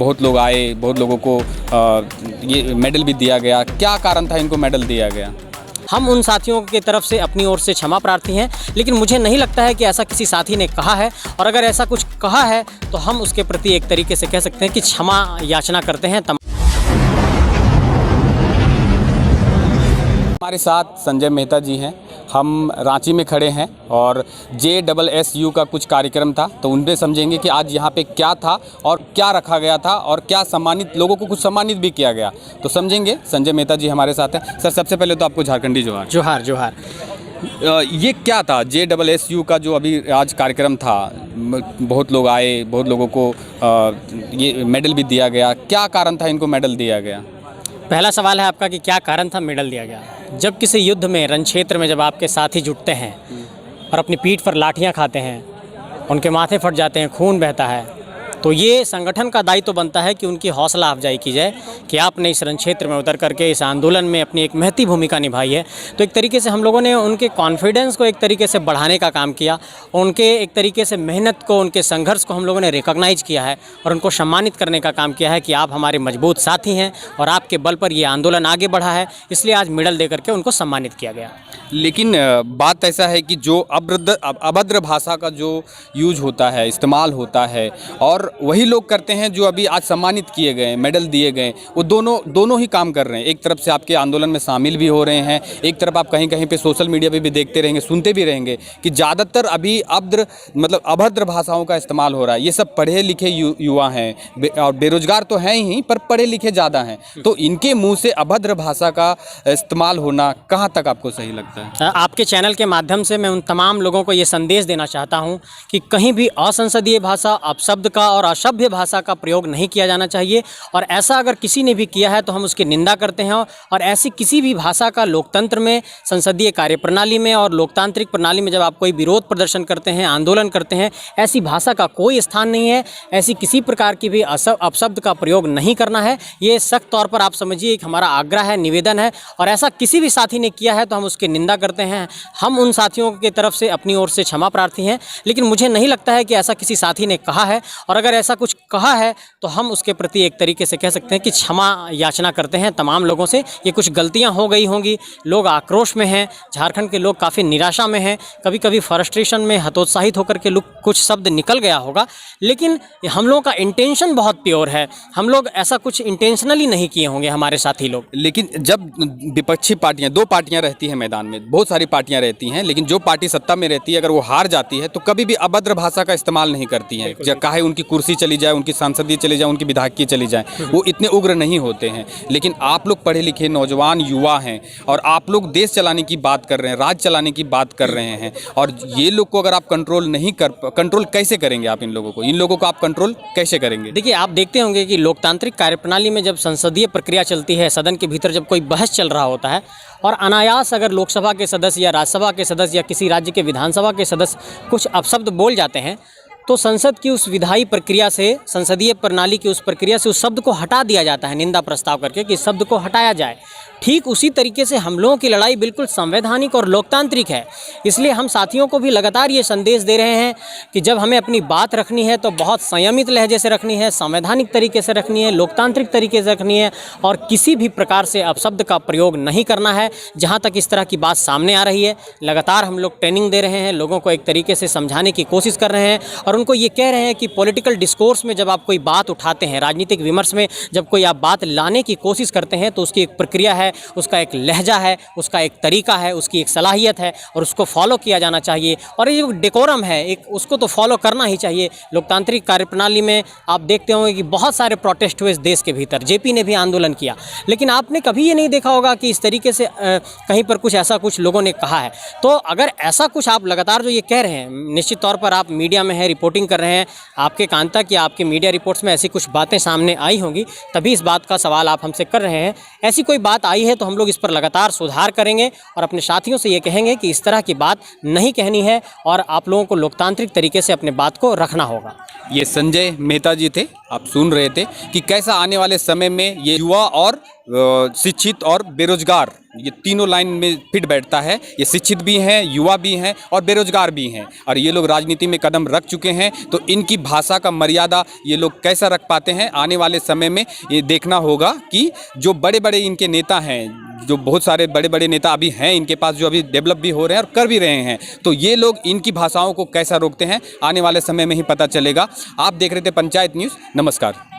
बहुत लोग आए, बहुत लोगों को ये मेडल भी दिया गया। क्या कारण था इनको मेडल दिया गया? हम उन साथियों की तरफ से अपनी ओर से क्षमा प्रार्थी हैं, लेकिन मुझे नहीं लगता है कि ऐसा किसी साथी ने कहा है, और अगर ऐसा कुछ कहा है तो हम उसके प्रति एक तरीके से कह सकते हैं कि क्षमा याचना करते हैं। हमारे साथ संजय मेहता जी हैं। हम रांची में खड़े हैं और JSSU का कुछ कार्यक्रम था, तो उनसे समझेंगे कि आज यहाँ पे क्या था और क्या रखा गया था और क्या सम्मानित लोगों को कुछ सम्मानित भी किया गया, तो समझेंगे। संजय मेहता जी हमारे साथ हैं। सर, सबसे पहले तो आपको झारखंडी जोहार। जोहार जोहार। ये क्या था JSSU का जो अभी आज कार्यक्रम था? बहुत लोग आए, बहुत लोगों को ये मेडल भी दिया गया। क्या कारण था इनको मेडल दिया गया? पहला सवाल है आपका कि क्या कारण था मेडल दिया गया। जब किसी युद्ध में, रण क्षेत्र में जब आपके साथी जुटते हैं और अपनी पीठ पर लाठियां खाते हैं, उनके माथे फट जाते हैं, खून बहता है, तो ये संगठन का दायित्व बनता है कि उनकी हौसला अफजाई की जाए कि आपने इस रण क्षेत्र में उतर करके इस आंदोलन में अपनी एक महती भूमिका निभाई है। तो एक तरीके से हम लोगों ने उनके कॉन्फिडेंस को एक तरीके से बढ़ाने का काम किया, उनके एक तरीके से मेहनत को, उनके संघर्ष को हम लोगों ने रिकॉग्नाइज किया है और उनको सम्मानित करने का काम किया है कि आप हमारे मजबूत साथी हैं और आपके बल पर ये आंदोलन आगे बढ़ा है, इसलिए आज मेडल दे करके उनको सम्मानित किया गया। लेकिन बात ऐसा है कि जो अभद्र भाषा का जो यूज होता है, इस्तेमाल होता है, और वही लोग करते हैं जो अभी आज सम्मानित किए गए, मेडल दिए गए, वो दोनों ही काम कर रहे हैं। एक तरफ से आपके आंदोलन में शामिल भी हो रहे हैं, एक तरफ आप कहीं कहीं पे सोशल मीडिया पे भी देखते रहेंगे, सुनते भी रहेंगे कि ज़्यादातर अभी अभद्र भाषाओं का इस्तेमाल हो रहा है। ये सब पढ़े लिखे युवा हैं और बेरोजगार तो हैं ही, पर पढ़े लिखे ज़्यादा हैं, तो इनके मुँह से अभद्र भाषा का इस्तेमाल होना कहाँ तक आपको सही लगता है? आपके चैनल के माध्यम से मैं उन तमाम लोगों को ये संदेश देना चाहता हूं कि कहीं भी असंसदीय भाषा, अपशब्द का और असभ्य भाषा का प्रयोग नहीं किया जाना चाहिए, और ऐसा अगर किसी ने भी किया है तो हम उसकी निंदा करते हैं। और ऐसी किसी भी भाषा का लोकतंत्र में, संसदीय कार्यप्रणाली में और लोकतांत्रिक प्रणाली में जब आप कोई विरोध प्रदर्शन करते हैं, आंदोलन करते हैं, ऐसी भाषा का कोई स्थान नहीं है। ऐसी किसी प्रकार की भी अपशब्द का प्रयोग नहीं करना है। ये सख्त तौर पर आप समझिए एक हमारा आग्रह है, निवेदन है, और ऐसा किसी भी साथी ने किया है तो हम उसकी निंदा करते हैं। हम उन साथियों की तरफ से अपनी ओर से क्षमा प्रार्थी हैं, लेकिन मुझे नहीं लगता है कि ऐसा किसी साथी ने कहा है, और अगर ऐसा कुछ कहा है तो हम उसके प्रति एक तरीके से कह सकते हैं कि क्षमा याचना करते हैं तमाम लोगों से। ये कुछ गलतियां हो गई होंगी, लोग आक्रोश में हैं, झारखंड के लोग काफ़ी निराशा में हैं, कभी कभी फ्रस्ट्रेशन में हतोत्साहित होकर के कुछ शब्द निकल गया होगा, लेकिन हम लोगों का इंटेंशन बहुत प्योर है। हम लोग ऐसा कुछ इंटेंशनली नहीं किए होंगे हमारे साथी लोग। लेकिन जब विपक्षी पार्टियां, दो पार्टियां रहती हैं मैदान में, बहुत सारी पार्टियां रहती हैं, लेकिन जो पार्टी सत्ता में रहती है अगर वो हार जाती है तो कभी भी अभद्र भाषा का इस्तेमाल नहीं करती हैं। चाहे उनकी कुर्सी चली जाए, उनकी सांसदीय चली जाए, उनकी विधायकी चली जाए, वो इतने उग्र नहीं होते हैं। लेकिन आप लोग पढ़े लिखे नौजवान युवा हैं और आप लोग देश चलाने की बात कर रहे हैं, राज्य चलाने की बात कर रहे हैं, और ये लोग को अगर आप कंट्रोल कैसे करेंगे? आप इन लोगों को आप कंट्रोल कैसे करेंगे? देखिए, आप देखते होंगे कि लोकतांत्रिक कार्यप्रणाली में जब संसदीय प्रक्रिया चलती है, सदन के भीतर जब कोई बहस चल रहा होता है और अनायास अगर लोकसभा के सदस्य या राज्यसभा के सदस्य या किसी राज्य के विधानसभा के सदस्य कुछ अपशब्द बोल जाते हैं, तो संसद की उस विधायी प्रक्रिया से, संसदीय प्रणाली की उस प्रक्रिया से उस शब्द को हटा दिया जाता है, निंदा प्रस्ताव करके कि इस शब्द को हटाया जाए। ठीक उसी तरीके से हम लोगों की लड़ाई बिल्कुल संवैधानिक और लोकतांत्रिक है। इसलिए हम साथियों को भी लगातार ये संदेश दे रहे हैं कि जब हमें अपनी बात रखनी है तो बहुत संयमित लहजे से रखनी है, संवैधानिक तरीके से रखनी है, लोकतांत्रिक तरीके से रखनी है, और किसी भी प्रकार से अपशब्द का प्रयोग नहीं करना है। जहाँ तक इस तरह की बात सामने आ रही है, लगातार हम लोग ट्रेनिंग दे रहे हैं, लोगों को एक तरीके से समझाने की कोशिश कर रहे हैं, और उनको ये कह रहे हैं कि पॉलिटिकल डिस्कोर्स में जब आप कोई बात उठाते हैं, राजनीतिक विमर्श में जब कोई आप बात लाने की कोशिश करते हैं, तो उसकी एक प्रक्रिया है, उसका एक लहजा है, उसका एक तरीका है, उसकी एक सलाहियत है, और उसको फॉलो किया जाना चाहिए। और ये जो डेकोरम है, एक उसको तो फॉलो करना ही चाहिए। लोकतांत्रिक कार्यप्रणाली में आप देखते होंगे कि बहुत सारे प्रोटेस्ट हुए इस देश के भीतर, जेपी ने भी आंदोलन किया, लेकिन आपने कभी ये नहीं देखा होगा कि इस तरीके से कहीं पर कुछ लोगों ने कहा है। तो अगर ऐसा कुछ आप लगातार जो ये कह रहे हैं, निश्चित तौर पर आप मीडिया में हैं, रिपोर्टिंग कर रहे हैं, आपके कान तक या आपके मीडिया रिपोर्ट्स में ऐसी कुछ बातें सामने आई होंगी, तभी इस बात का सवाल आप हमसे कर रहे हैं। ऐसी कोई बात आई है तो हम लोग इस पर लगातार सुधार करेंगे और अपने साथियों से ये कहेंगे कि इस तरह की बात नहीं कहनी है, और आप लोगों को लोकतांत्रिक तरीके से अपने बात को रखना होगा। ये संजय मेहता जी थे, आप सुन रहे थे कि कैसा आने वाले समय में ये युवा और शिक्षित और बेरोजगार ये तीनों लाइन में फिट बैठता है। ये शिक्षित भी हैं, युवा भी हैं और बेरोजगार भी हैं, और ये लोग राजनीति में कदम रख चुके हैं। तो इनकी भाषा का मर्यादा ये लोग कैसा रख पाते हैं, आने वाले समय में ये देखना होगा कि जो बड़े बड़े इनके नेता हैं, जो बहुत सारे बड़े बड़े नेता अभी हैं इनके पास, जो अभी डेवलप भी हो रहे हैं और कर भी रहे हैं, तो ये लोग इनकी भाषाओं को कैसा रोकते हैं, आने वाले समय में ही पता चलेगा। आप देख रहे थे पंचायत न्यूज़। नमस्कार।